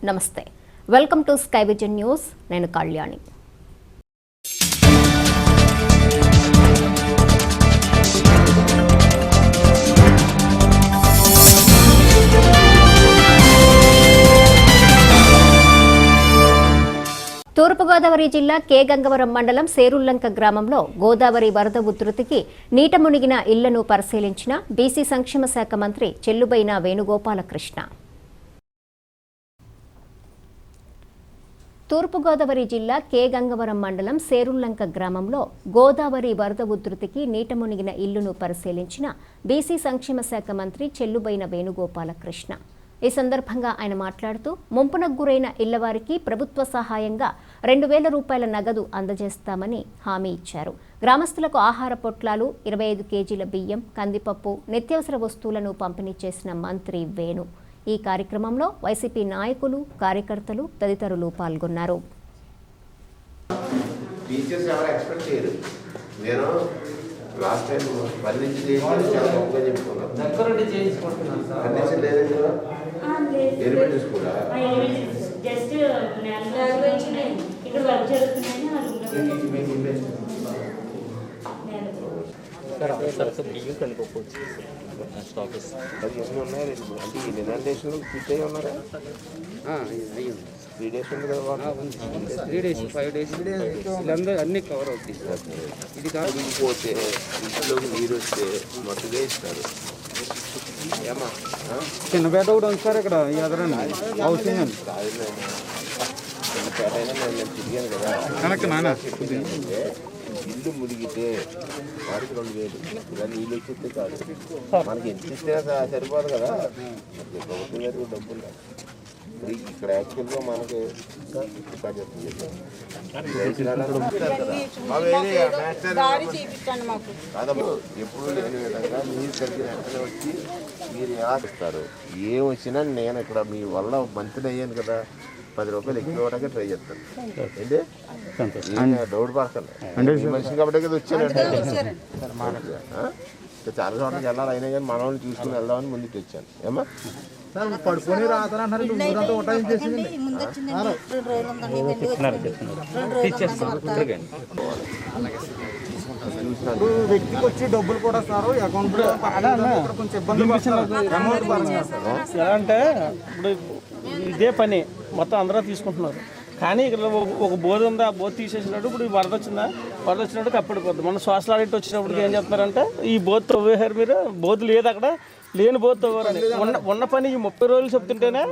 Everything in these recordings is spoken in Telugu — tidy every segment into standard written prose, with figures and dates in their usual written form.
నమస్తే, welcome to sky vision news. నేను కళ్యాణి. తూర్పుగోదావరి జిల్లా కే గంగవరం మండలం సేరుల్లంక గ్రామంలో గోదావరి వరద ఉధృతికి నీట మునిగిన ఇళ్లను పరిశీలించిన బీసీ సంక్షేమ శాఖ మంత్రి చెల్లుబైన వేణుగోపాలకృష్ణ. తూర్పుగోదావరి జిల్లా కే గంగవరం మండలం సేరుల్లంక గ్రామంలో గోదావరి వరద ఉధృతికి నీట మునిగిన ఇళ్లను పరిశీలించిన బీసీ సంక్షేమ శాఖ మంత్రి చెల్లుబైన వేణుగోపాలకృష్ణ. ఈ సందర్భంగా ఆయన మాట్లాడుతూ ముంపునకు గురైన ఇళ్లవారికి ప్రభుత్వ సహాయంగా 2,000 రూపాయల నగదు అందజేస్తామని హామీ ఇచ్చారు. గ్రామస్తులకు ఆహార పొట్లాలు, 25 కేజీల బియ్యం, కందిపప్పు, నిత్యావసర వస్తువులను పంపిణీ చేసిన మంత్రి వేణు. ఈ కార్యక్రమంలో వైసీపీ నాయకులు, కార్యకర్తలు తదితరులు పాల్గొన్నారు. అన్ని కవర్ అవుతాయి. ఇది కాకపోతే ఇంట్లోకి నీరు వస్తే మొత్తగా ఇస్తారు. చిన్నపేట కూడా ఉంది సార్ ఇక్కడ ఎదరండి హౌసింగ్ అండి. చిన్నపేట అయినా నేను తిరిగాను కదా. ఇల్లు మునిగితే వారికి 2,000 ఇలా నీళ్ళు వచ్చేస్తే కాదు, మనకి ఎంత ఇస్తే సరిపోదు కదా. ప్రభుత్వం గారికి డబ్బులు లేదు. ఇక్కడ యాక్చువల్గా మనకి ఎప్పుడు లేని విధంగా మీరు కలిగిన వెంటనే వచ్చి మీరు ఎలా ఇస్తారు. ఏం వచ్చినా నేను ఇక్కడ మీ వల్ల మంత్రి అయ్యాను కదా, 10 రూపాయలు ఎక్కువ ఇవ్వడానికి ట్రై చేస్తాను. ఏంటి డౌట్ పడకండి, మనిషి కాబట్టి కదా వచ్చానంటే. చాలా చోట్లకి వెళ్ళాలి, అయినా కానీ మన వాళ్ళని చూసుకుని వెళ్దామని ముందుకు వచ్చాను. ఏమా పడుకొని రాతనంటారు. వ్యక్తికి వచ్చి డబ్బులు కూడా వస్తున్నారు అకౌంట్ లో. కొంచెం ఇబ్బంది ఎలా అంటే ఇప్పుడు ఇదే పని మొత్తం అందరూ తీసుకుంటున్నారు, కానీ ఇక్కడ ఒక బోధ ఉంది, ఆ బోధ తీసేసినట్టు ఇప్పుడు వరద వచ్చినట్టు కప్పడిపోద్ది. మన సోషల్ ఆడిట్ వచ్చినప్పటికి ఏం చెప్తున్నారంటే ఈ బోధ తవ్వేశారు, మీరు బోధ లేదు అక్కడ, లేని బోధ తవ్వారని. ఉన్న పని ఈ 30 రోజులు చెప్తుంటేనే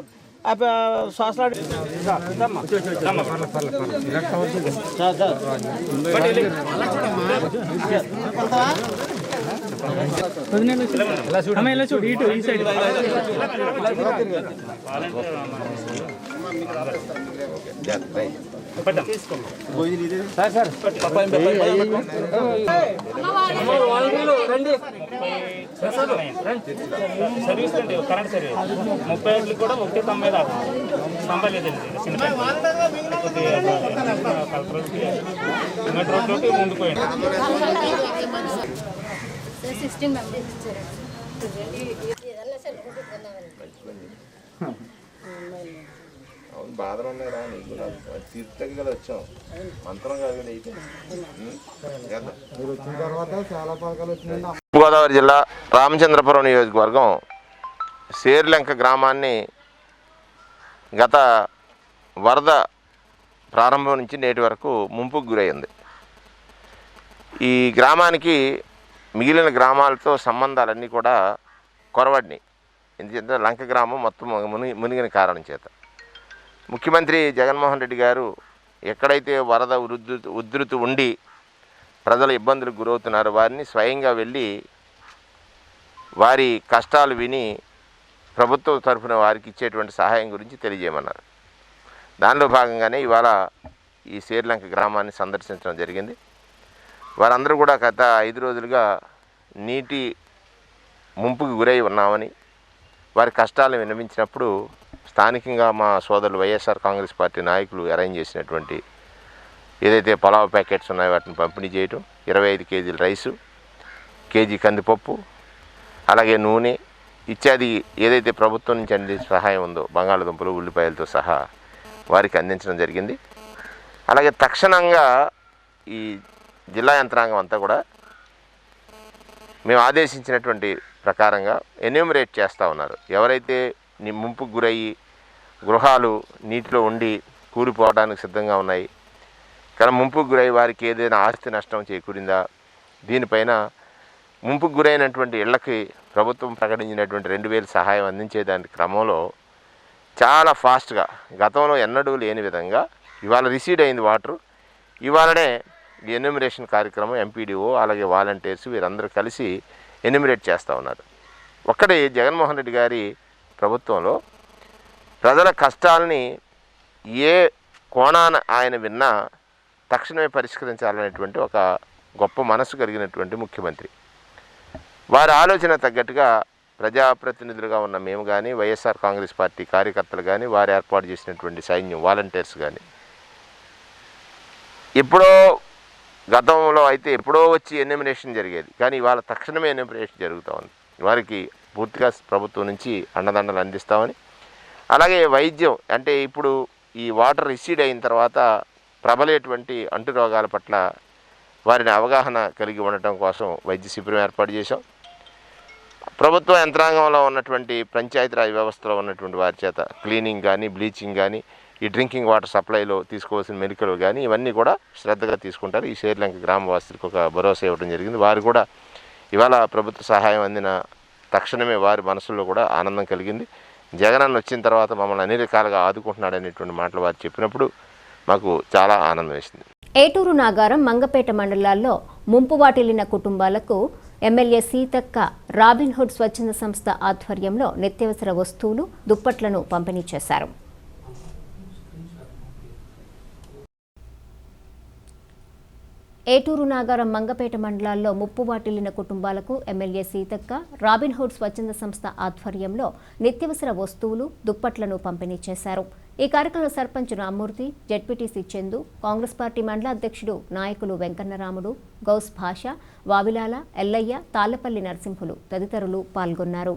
సోషల్ ఆడిట్ చూడు ఇటు ఈ సైడ్ సర్వీస్ అండి, కరెంట్ సర్వీస్ 30 కూడా 1.90 దాకా సంపాదించండి. చిన్న రోడ్లోకి ముందుకు పోయింది. 16 మెంబర్స్ ఇచ్చారు. బాధలు ఉన్నాయి రా, నీకు తీర్థకి కదా వచ్చాం, మంత్రం కాదు కదా. అయితే వచ్చిన తర్వాత చాలా పథకాలు వచ్చినాయి. తూర్పుగోదావరి జిల్లా రామచంద్రపురం నియోజకవర్గం సేరులంక గ్రామాన్ని గత వరద ప్రారంభం నుంచి నేటి వరకు ముంపుకు గురైంది. ఈ గ్రామానికి మిగిలిన గ్రామాలతో సంబంధాలన్నీ కూడా కొరవడినాయి. ఎందుకంటే లంక గ్రామం మొత్తం మునిగిన కారణం చేత ముఖ్యమంత్రి జగన్మోహన్ రెడ్డి గారు ఎక్కడైతే వరద ఉధృతి ఉండి ప్రజలు ఇబ్బందులకు గురవుతున్నారో వారిని స్వయంగా వెళ్ళి వారి కష్టాలు విని ప్రభుత్వం తరఫున వారికి ఇచ్చేటువంటి సహాయం గురించి తెలియజేయమన్నారు. దానిలో భాగంగానే ఇవాళ ఈ సేరులంక గ్రామాన్ని సందర్శించడం జరిగింది. వారందరూ కూడా గత 5 రోజులుగా నీటి ముంపుకు గురై ఉన్నామని వారి కష్టాలను విన్నవించినప్పుడు స్థానికంగా మా సోదరులు వైఎస్ఆర్ కాంగ్రెస్ పార్టీ నాయకులు అరేంజ్ చేసినటువంటి ఏదైతే పలావ్ ప్యాకెట్స్ ఉన్నాయో వాటిని పంపిణీ చేయటం, 25 కేజీల రైసు, కేజీ కందిపప్పు, అలాగే నూనె, ఇత్యాది ఏదైతే ప్రభుత్వం నుంచి అందే సహాయం ఉందో బంగాళదుంపలు ఉల్లిపాయలతో సహా వారికి అందించడం జరిగింది. అలాగే తక్షణంగా ఈ జిల్లా యంత్రాంగం అంతా కూడా మేము ఆదేశించినటువంటి ప్రకారంగా ఎన్యూమరేట్ చేస్తూ ఉన్నారు. ఎవరైతే ముంపుకు గురయ్యి గృహాలు నీటిలో ఉండి కూలిపోవడానికి సిద్ధంగా ఉన్నాయి, కానీ ముంపుకు గురై వారికి ఏదైనా ఆస్తి నష్టం చేకూరిందా, దీనిపైన ముంపుకు గురైనటువంటి ఇళ్లకి ప్రభుత్వం ప్రకటించినటువంటి 2000 సహాయం అందించేదాని క్రమంలో చాలా ఫాస్ట్గా గతంలో ఎన్నడూ లేని విధంగా ఇవాళ రిసీడ్ అయింది వాటరు. ఇవాళనే ఈ ఎన్యూమరేషన్ కార్యక్రమం ఎంపీడీఓ అలాగే వాలంటీర్స్ వీరందరూ కలిసి ఎన్యూమరేట్ చేస్తూ ఉన్నారు. ఒక్కటి జగన్మోహన్ రెడ్డి గారి ప్రభుత్వంలో ప్రజల కష్టాలని ఏ కోణాన ఆయన విన్నా తక్షణమే పరిష్కరించాలనేటువంటి ఒక గొప్ప మనసు కలిగినటువంటి ముఖ్యమంత్రి. వారి ఆలోచన తగ్గట్టుగా ప్రజాప్రతినిధులుగా ఉన్న మేము కానీ, వైఎస్ఆర్ కాంగ్రెస్ పార్టీ కార్యకర్తలు కానీ, వారు ఏర్పాటు చేసినటువంటి సైన్యం వాలంటీర్స్ కానీ, ఎప్పుడో గతంలో అయితే ఎప్పుడో వచ్చి ఎన్యూమరేషన్ జరిగేది, కానీ ఇవాళ తక్షణమే ఎన్యూమరేషన్ జరుగుతూ ఉంది. వారికి పూర్తిగా ప్రభుత్వం నుంచి అండదండలు అందిస్తామని, అలాగే వైద్యం అంటే ఇప్పుడు ఈ వాటర్ రిసీడ్ అయిన తర్వాత ప్రబలేటువంటి అంటురోగాల పట్ల వారిని అవగాహన కలిగి ఉండటం కోసం వైద్య శిబిరం ఏర్పాటు చేశాం. ప్రభుత్వ యంత్రాంగంలో ఉన్నటువంటి పంచాయతీరాజ్ వ్యవస్థలో ఉన్నటువంటి వారి చేత క్లీనింగ్ కానీ, బ్లీచింగ్ కానీ, ఈ డ్రింకింగ్ వాటర్ సప్లైలో తీసుకోవాల్సిన మెడికల్ కానీ ఇవన్నీ కూడా శ్రద్ధగా తీసుకుంటారు. ఈ శేర్లంక గ్రామవాసులకు ఒక భరోసా ఇవ్వడం జరిగింది. వారు కూడా ఇవాళ ప్రభుత్వ సహాయం అందిన తక్షణమే వారి మనసుల్లో కూడా ఆనందం కలిగింది. జగనన్న వచ్చిన తర్వాత మమ్మల్ని అన్ని రకాలుగా ఆదుకుంటున్నాడు అనేటువంటి మాటలు వారు చెప్పినప్పుడు మాకు చాలా ఆనందం వేసింది. ఏటూరు నాగారం, మంగపేట మండలాల్లో ముంపు వాటిల్లిన కుటుంబాలకు ఎమ్మెల్యే సీతక్క రాబిన్హుడ్ స్వచ్ఛంద సంస్థ ఆధ్వర్యంలో నిత్యావసర వస్తువులు, దుప్పట్లను పంపిణీ చేశారు. ఏటూరు నాగారం, మంగపేట మండలాల్లో ముప్పు వాటిల్లిన కుటుంబాలకు ఎమ్మెల్యే సీతక్క రాబిన్హుడ్ స్వచ్ఛంద సంస్థ ఆధ్వర్యంలో నిత్యావసర వస్తువులు, దుప్పట్లను పంపిణీ చేశారు. ఈ కార్యక్రమంలో సర్పంచ్ రామ్మూర్తి, జెడ్పీటీసీ చందు, కాంగ్రెస్ పార్టీ మండల అధ్యక్షుడు నాయకులు వెంకన్నరాముడు, గౌస్ భాష, వావిలాల, ఎల్లయ్య, తాళ్లపల్లి నరసింహులు తదితరులు పాల్గొన్నారు.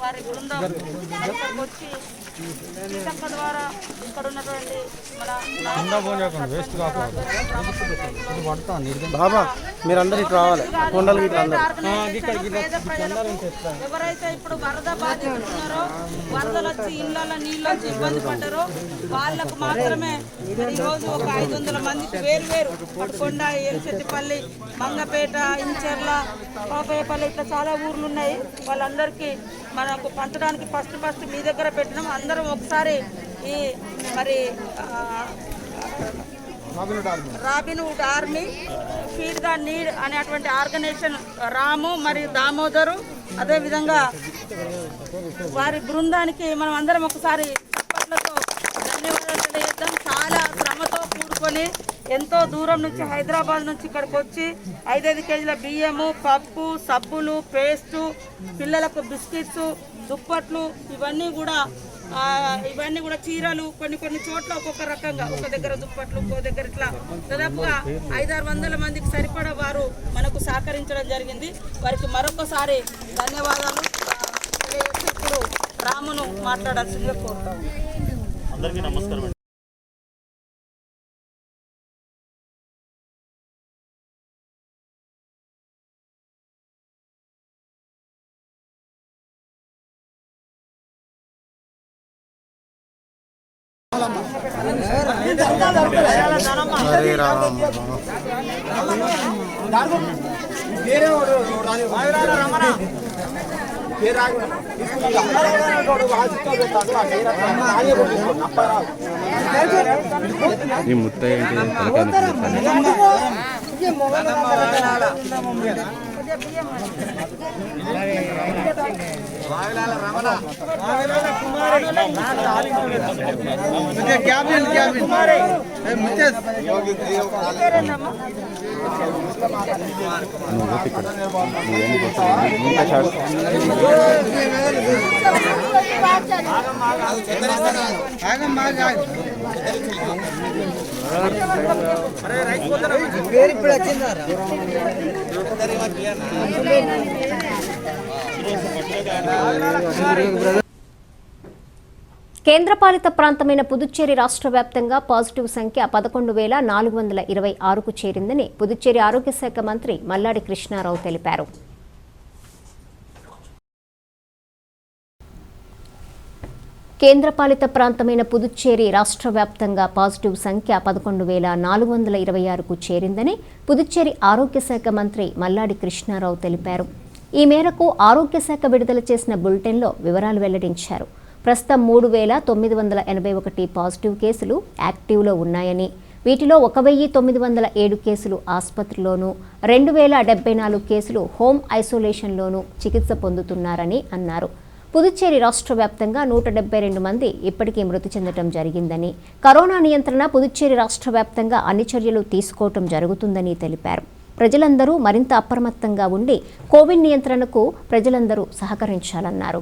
వారి బృందం ఇక్కడికి వచ్చి సీతక్క ద్వారా ఇక్కడ ఉన్నటువంటి బాబా మీరందరూ ఇటు రావాలి. ఎవరైతే ఇప్పుడు వరద బాధితులు ఉన్నారో, వరదలు వచ్చి ఇళ్లలో నీళ్ళు వచ్చి ఇబ్బంది పడ్డారో వాళ్ళకు మాత్రమే ఈరోజు ఒక 500 మందికి వేరు పట్టుకొండ, ఏల్చెట్టిపల్లి, మంగపేట, ఇంచెర్ల, పాపయ్యపల్లి ఇట్లా చాలా ఊర్లు ఉన్నాయి. వాళ్ళందరికీ మనకు పంచడానికి ఫస్ట్ మీ దగ్గర పెట్టినాం. అందరం ఒకసారి ఈ మరి Robin Hood army feed the need అనేటువంటి ఆర్గనైజేషన్ రాము మరియు దామోదరు, అదేవిధంగా వారి బృందానికి మనం అందరం ఒకసారి చప్పట్లతో ధన్యవాదాలు తెలియజేద్దాం. చాలా శ్రమతో కూడుకొని ఎంతో దూరం నుంచి హైదరాబాద్ నుంచి ఇక్కడికి వచ్చి 5 కేజీల బియ్యము, పప్పు, సబ్బులు, పేస్టు, పిల్లలకు బిస్కెట్స్, దుప్పట్లు, ఇవన్నీ కూడా చీరలు, కొన్ని చోట్ల ఒక్కొక్క రకంగా, ఒక దగ్గర దుప్పట్లు, ఇంకో దగ్గర ఇట్లా దాదాపుగా 500-600 మందికి సరిపడా వారు మనకు సహకరించడం జరిగింది. వారికి మరొకసారి ధన్యవాదాలు. ఇప్పుడు రామును మాట్లాడాల్సిందిగా కోరుతాం. అందరికీ నమస్కారం. ఈ ముత్తయ్య కేంద్రపాలిత ప్రాంతమైన పుదుచ్చేరి రాష్ట్ర వ్యాప్తంగా పాజిటివ్ సంఖ్య 11,426కు చేరిందని పుదుచ్చేరి ఆరోగ్య శాఖ మంత్రి మల్లాడి కృష్ణారావు తెలిపారు. కేంద్రపాలిత ప్రాంతమైన పుదుచ్చేరి రాష్ట్ర వ్యాప్తంగా పాజిటివ్ సంఖ్య 11,426కు చేరిందని పుదుచ్చేరి ఆరోగ్య శాఖ మంత్రి మల్లాడి కృష్ణారావు తెలిపారు. ఈ మేరకు ఆరోగ్య శాఖ విడుదల చేసిన బులెటిన్లో వివరాలు వెల్లడించారు. ప్రస్తుతం 3,981 పాజిటివ్ కేసులు యాక్టివ్లో ఉన్నాయని, వీటిలో 1,907 కేసులు ఆసుపత్రిలోనూ 2,074 కేసులు హోమ్ ఐసోలేషన్లోనూ చికిత్స పొందుతున్నారని అన్నారు. పుదుచ్చేరి రాష్ట్ర వ్యాప్తంగా 172 మంది ఇప్పటికీ మృతి చెందడం జరిగిందని, కరోనా నియంత్రణ పుదుచ్చేరి రాష్ట్ర వ్యాప్తంగా అన్ని చర్యలు తీసుకోవటం జరుగుతుందని తెలిపారు. ప్రజలందరూ మరింత అప్రమత్తంగా ఉండి కోవిడ్ నియంత్రణకు ప్రజలందరూ సహకరించాలన్నారు.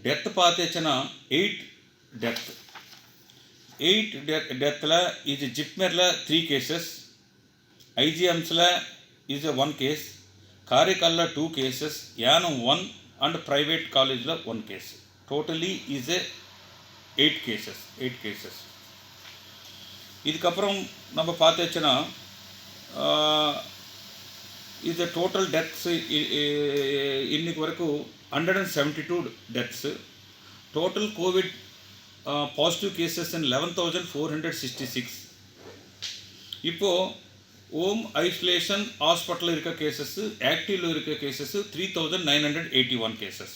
డెత్ పాతేచిన 8 డెత్ల ఇది జిప్మెర్ల 3 కేసెస్, ఐజిఎమ్స్ల ఈజ్ 1 కేస్, కారికల్ల 2 కేసెస్, యానం 1 అండ్ ప్రైవేట్ కాలేజ్లో 1 కేసు. Totally is 8 cases. இதுக்கப்புறம் நம்ம பார்த்துச்சுன்னா இது டோட்டல் டெத்ஸ் இன்னைக்கு வரைக்கும் 172 deaths. Total Covid positive cases in 11,466. இப்போது ஹோம் ஐசோலேஷன் ஹாஸ்பிட்டலில் இருக்க கேசஸ், ஆக்டிவில் இருக்க கேசஸ் 3,981 கேசஸ்.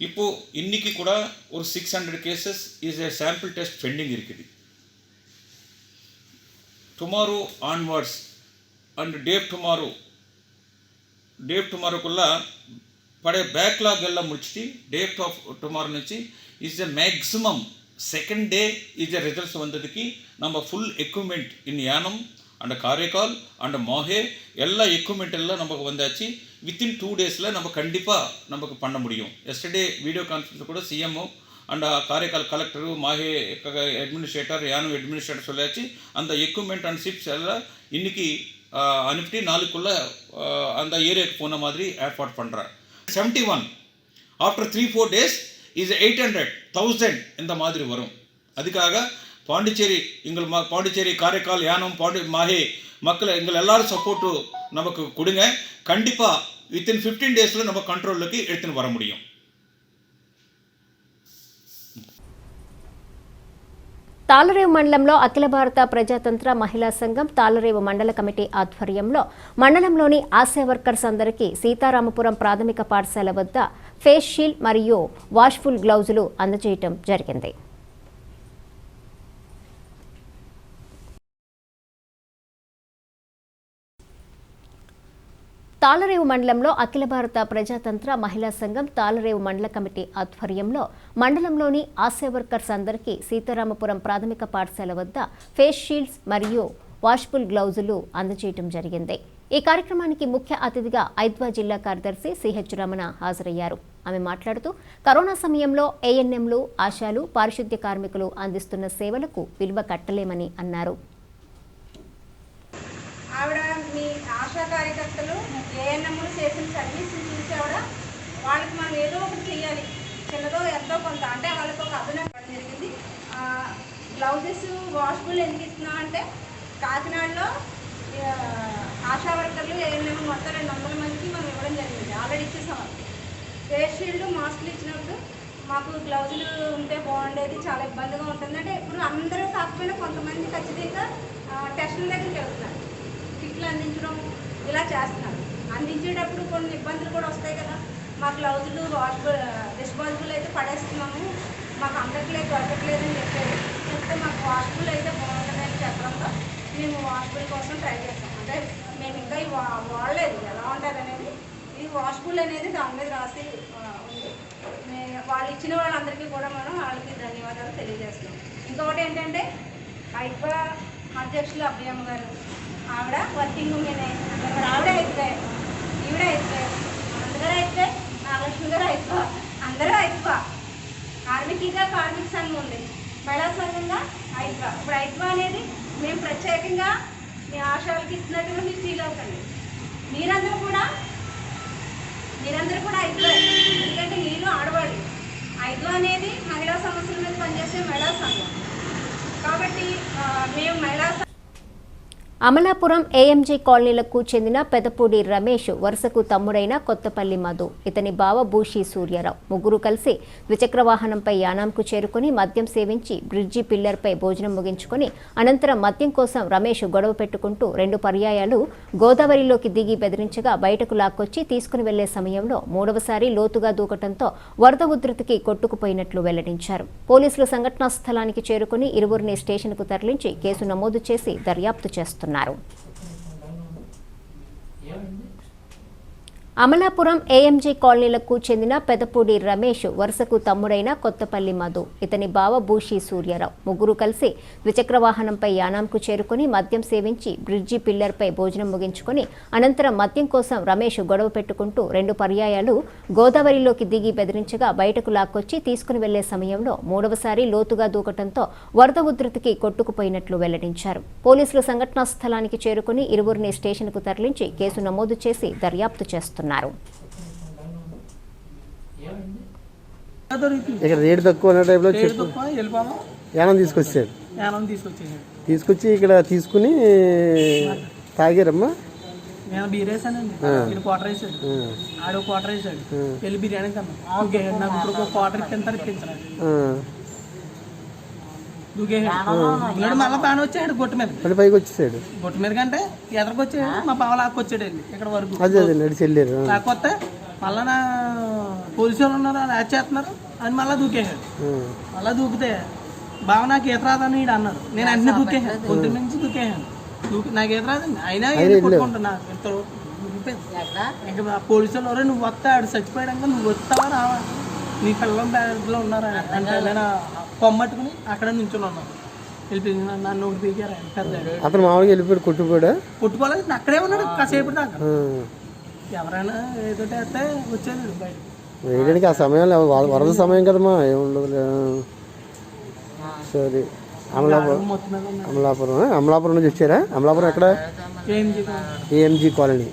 இப்போது இன்றைக்கி கூட ஒரு 600 cases is a sample test pending இருக்குது. tomorrow onwards and day tomorrowக்குள்ள పడే బ్యాక్లాగ్ ಎಲ್ಲ ಮುಚ್ಚಿಸಿ డే ఆఫ్ టుమారో నుంచి is the maximum second day is the results வந்ததுக்கு நம்ம full equipment in Yanam and Karaikal and Mahe எல்லா எக்யூப்மெண்ட் எல்லாம் நமக்கு வந்தாச்சு. வித்தின் 2 டேஸில் நம்ம கண்டிப்பாக நமக்கு பண்ண முடியும். எஸ்டர்டே வீடியோ கான்ஃபரன்ஸ் கூட CMO and Karaikal collector, Mahe administrator, Yanam administrator சொல்லியாச்சு. அந்த எக்யூப்மெண்ட் அண்ட் சிப்ஸ் எல்லாம் இன்றைக்கி அனுப்பிட்டு நாளுக்குள்ளே அந்த ஏரியாவுக்கு போன மாதிரி ஏற்பாடு பண்ணுறார். 71 ஆஃப்டர் 3-4 டேஸ் இஸ் 800,000 இந்த மாதிரி வரும். அதுக்காக பாண்டிச்சேரி பாண்டிச்சேரி, காரைக்கால், யானம், மாஹே மக்களை எங்கள் எல்லாரும் சப்போர்ட்டு நமக்கு கொடுங்க. கண்டிப்பாக வித்தின் 15 டேஸில் நம்ம கண்ட்ரோலுக்கு எடுத்துன்னு வர முடியும். తాళరేవు మండలంలో అఖిల భారత ప్రజాతంత్ర మహిళా సంఘం తాళరేవు మండల కమిటీ ఆధ్వర్యంలో మండలంలోని ఆశా వర్కర్స్ అందరికీ సీతారామపురం ప్రాథమిక పాఠశాల వద్ద ఫేస్ షీల్డ్ మరియు వాష్ఫుల్ గ్లౌజులు అందజేయటం జరిగింది. తాళరేవు మండలంలో అఖిల భారత ప్రజాతంత్ర మహిళా సంఘం తాళరేవు మండల కమిటీ ఆధ్వర్యంలో మండలంలోని ఆశా వర్కర్స్ అందరికీ సీతారామపురం ప్రాథమిక పాఠశాల వద్ద ఫేస్ షీల్డ్స్ మరియు వాష్ఫుల్ గ్లౌజులు అందజేయడం జరిగింది. ఈ కార్యక్రమానికి ముఖ్య అతిథిగా ఐద్వా జిల్లా కార్యదర్శి సిహెచ్ రమణ హాజరయ్యారు. ఆమె మాట్లాడుతూ కరోనా సమయంలో ఏఎన్ఎంలు, ఆశాలు, పారిశుద్ధ్య కార్మికులు అందిస్తున్న సేవలకు విలువ కట్టలేమని అన్నారు. ఆవిడ మీ ఆశా కార్యకర్తలు ఏఎన్ఎంలు చేసిన సర్వీస్ చూసి ఆవిడ వాళ్ళకి మనం ఏదో ఒకటి చేయాలి, చిన్నదో ఎంతో కొంత, అంటే వాళ్ళకి ఒక అభినందన జరిగింది. గ్లౌజెస్ వాషబుల్ ఎందుకు ఇస్తున్నాం అంటే కాకినాడలో ఆశా వర్కర్లు ఏఎన్ఎం మొత్తం 200 మందికి మనం ఇవ్వడం జరిగింది. ఆల్రెడీ ఇచ్చేసాం. ఫేస్ షీల్డ్, మాస్కులు ఇచ్చినప్పుడు మాకు గ్లౌజులు ఉంటే బాగుండేది, చాలా ఇబ్బందిగా ఉంటుంది. అంటే ఇప్పుడు అందరూ కాకపోయినా కొంతమంది ఖచ్చితంగా టెస్టుల దగ్గరికి వెళ్తున్నారు, కిట్లు అందించడం ఇలా చేస్తున్నారు. అందించేటప్పుడు కొన్ని ఇబ్బందులు కూడా వస్తాయి కదా. మా గ్లౌజులు డిస్పోజబుల్ అయితే పడేస్తున్నాము, మాకు అందట్లేదు, దొరకట్లేదని చెప్తే మాకు వాషబుల్ అయితే బాగుంటుందని చెప్పడంతో మేము వాషబుల్ కోసం ట్రై చేస్తాం. అంటే మేము ఇంకా ఇవి వాడలేదు, ఎలా ఉంటుంది అనేది. ఇది వాషబుల్ అనేది దాని మీద రాసి ఉంది. వాళ్ళు ఇచ్చిన వాళ్ళందరికీ కూడా మనం వాళ్ళకి ధన్యవాదాలు తెలియజేస్తున్నాం. ఇంకొకటి ఏంటంటే ఐక్వా అధ్యక్షులు అభయమ్మ గారు, ఆవిడ వర్కింగ్ ఉమెనే. మరి ఆవిడ అయితే, ఈవిడ అయితే, అందరూ అయితే, నాగలక్ష్మి గారు ఐక్వా, అందరూ ఐక్వా. కార్మిక సంఘం ఉంది, మహిళా సంఘంగా ఐక్వా. ఇప్పుడు ఐక్వా అనేది మేము ప్రత్యేకంగా మీ ఆశాలకి ఇస్తున్నట్టుగా మీరు ఫీల్ అవుతుంది. మీరందరూ కూడా ఐక్వా. ఎందుకంటే మీరు ఆడవాళ్ళు. ఐక్వా అనేది మహిళా సమస్యల మీద పనిచేసే మహిళా సంఘం కాబట్టి మేము మహిళా. అమలాపురం ఏఎంజీ కాలనీలకు చెందిన పెదపూడి రమేష్ వరుసకు తమ్ముడైన కొత్తపల్లి మధు, ఇతని బావ బూషి సూర్యారావు ముగ్గురు కలిసి ద్విచక్ర వాహనంపై యానాంకు చేరుకుని మద్యం సేవించి బ్రిడ్జి పిల్లర్పై భోజనం ముగించుకుని అనంతరం మద్యం కోసం రమేష్ గొడవ పెట్టుకుంటూ 2 పర్యాయాలు గోదావరిలోకి దిగి బెదిరించగా బయటకు లాక్కొచ్చి తీసుకుని వెళ్లే సమయంలో 3వసారి లోతుగా దూకటంతో వరద ఉధృతికి కొట్టుకుపోయినట్లు వెల్లడించారు. పోలీసులు సంఘటనా స్థలానికి చేరుకుని ఇరువురిని స్టేషన్కు తరలించి కేసు నమోదు చేసి దర్యాప్తు చేస్తున్నారు. అమలాపురం ఏఎంజీ కాలనీలకు చెందిన పెదపూడి రమేష్ వరుసకు తమ్ముడైన కొత్తపల్లి మధు, ఇతని బావ బూషి సూర్యారావు ముగ్గురు కలిసి ద్విచక్ర వాహనంపై యానాంకు చేరుకుని మద్యం సేవించి బ్రిడ్జి పిల్లర్పై భోజనం ముగించుకుని అనంతరం మద్యం కోసం రమేష్ గొడవ పెట్టుకుంటూ 2 పర్యాయాలు గోదావరిలోకి దిగి బెదిరించగా బయటకు లాక్కొచ్చి తీసుకుని వెళ్లే సమయంలో 3వసారి లోతుగా దూకటంతో వరద ఉధృతికి కొట్టుకుపోయినట్లు వెల్లడించారు. పోలీసులు సంఘటనా స్థలానికి చేరుకుని ఇరువురిని స్టేషన్కు తరలించి కేసు నమోదు చేసి దర్యాప్తు చేస్తున్నారు. ఇక్కడ రేటు తక్కువ ఉన్న టైంలో యానం తీసుకొచ్చాడు. తీసుకొచ్చి ఇక్కడ తీసుకుని తాగారమ్మా. నేను బీర్ వేసానండి, నేను క్వార్టర్ వేసాడు, ఆడు క్వార్టర్ వేసాడు, వెళ్ళి బిర్యానీ తిన్నాను. నాకు ఇప్పుడు ఒక క్వార్టర్ ఇప్పించాడు, దూకేసాడు. మళ్ళీ బాగా వచ్చాడు గొట్టు మీద, మళ్ళీ పైకి వచ్చేసాడు. గొట్టు మీద కంటే ఎదరికి వచ్చాడు, మా బావ లాక్కొచ్చాడు వెళ్ళి ఇక్కడ వరకు. అదే నడిచి వెళ్ళారు. లేకపోతే మళ్ళా నా పోలీసు వాళ్ళు ఉన్నారు, యాడ్ చేస్తున్నారు అని మళ్ళీ దూకేసాడు. మళ్ళీ దూకితే బావ నాకు ఈత రాదని ఈడు అన్నాడు. నేను అన్నీ దూకేసాను, కొంత నుంచి దూకేసాను. నాకు ఈత రాదండి, అయినా కొట్టుకుంటున్నా. ఇంత ఇంకా పోలీసు వాళ్ళు నువ్వు వస్తాడు చచ్చిపోయాక నువ్వు వస్తావా రావా, నీ పిల్లల బ్యాగ్లో ఉన్నారా అంటే నేను కొమ్మట్టుకుని అక్కడ నుంచుని ఉన్నాను. వెళ్ళిపోయింది, నన్ను ఒకటి పీకారు పెద్ద. అతను మామూలుగా వెళ్ళిపోయాడు, కొట్టుకోలేదు, అక్కడే ఉన్నాడు కాసేపు దాకా. ఎవరైనా ఏదో వేస్తే వచ్చేది బయట వేయడానికి. ఆ సమయంలో వరద సమయం కదమ్మా, ఏముండదు. సరే, అమలాపురం నుంచి వచ్చారా? అమలాపురం ఎక్కడ? AMG colony.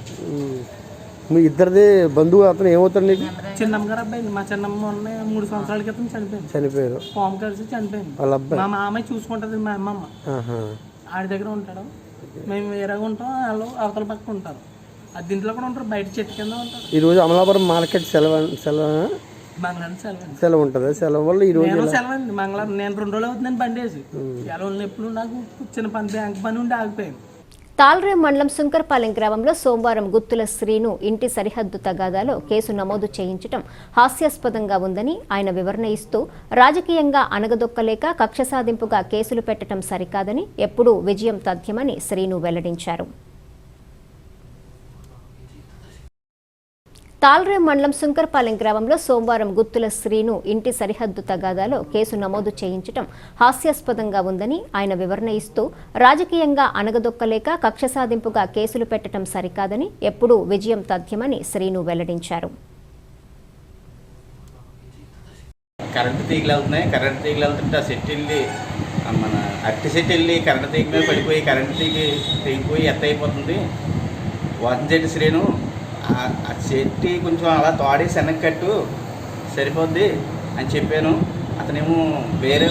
మీ ఇద్దరిది బంధువు అతను ఏమవుతాడు నీకు? చిన్నమ్మ గారు అబ్బాయి. మా చిన్నమ్మ 3 సంవత్సరాల క్రితం చనిపోయారు. పాము కలిసి చనిపోయింది. వాళ్ళ అబ్బాయి మా మామయ్య చూసుకుంటుంది, మా అమ్మమ్మ ఆడి దగ్గర ఉంటాడు. మేము వేరేగా ఉంటాం, వాళ్ళు అవతల పక్క ఉంటారు. అది దీంట్లో కూడా ఉంటారు, బయట చెట్టు కింద ఉంటారు. ఈరోజు అమలాపురం మార్కెట్ సెలవు ఉంటుంది. సెలవు వల్ల ఈ రోజు సెలవు అండి మంగళవారం. నేను 2 రోజులు అవుతుందని బండి వేసి ఎలా ఎప్పుడు నాకు చిన్న పని బ్యాంక్ పని ఉండి ఆగిపోయింది. తాల్రేం మండలం సుంకరపాలెం గ్రామంలో సోమవారం గుత్తుల శ్రీను ఇంటి సరిహద్దు తగాదాలో కేసు నమోదు చేయించడం హాస్యాస్పదంగా ఉందని ఆయన వివరణ ఇస్తూ రాజకీయంగా అణగదొక్కలేక కక్ష సాధింపుగా కేసులు పెట్టడం సరికాదని, ఎప్పుడూ విజయం తథ్యమని శ్రీను వెల్లడించారు. తాల్రేం మండలం సుంకరపాలెం గ్రామంలో సోమవారం గుత్తుల శ్రీను ఇంటి సరిహద్దు తగాదాలో కేసు నమోదు చేయించడం హాస్యాస్పదంగా ఉందని ఆయన వివరణ ఇస్తూ రాజకీయంగా అణగదొక్కలేక కక్ష సాధింపుగా కేసులు పెట్టడం సరికాదని, ఎప్పుడూ విజయం తథ్యమని శ్రీను వెల్లడించారు. కరెంటు తీగలు వెళ్తున్నాయి, కరెంటు తీగలు వెళ్తుంటే ఆ సెట్ వెళ్ళి మన అట్టి సెట్ వెళ్ళి కరెంటు తీగ మీద పడిపోయి కరెంటు తెగిపోయి అయిపోతుంది. వాతంచెట్టి శ్రీను ఆ చెట్టి కొంచెం అలా తోడేసి వెనక్కి కట్టు సరిపోద్ది అని చెప్పాను. అతనేమో వేరే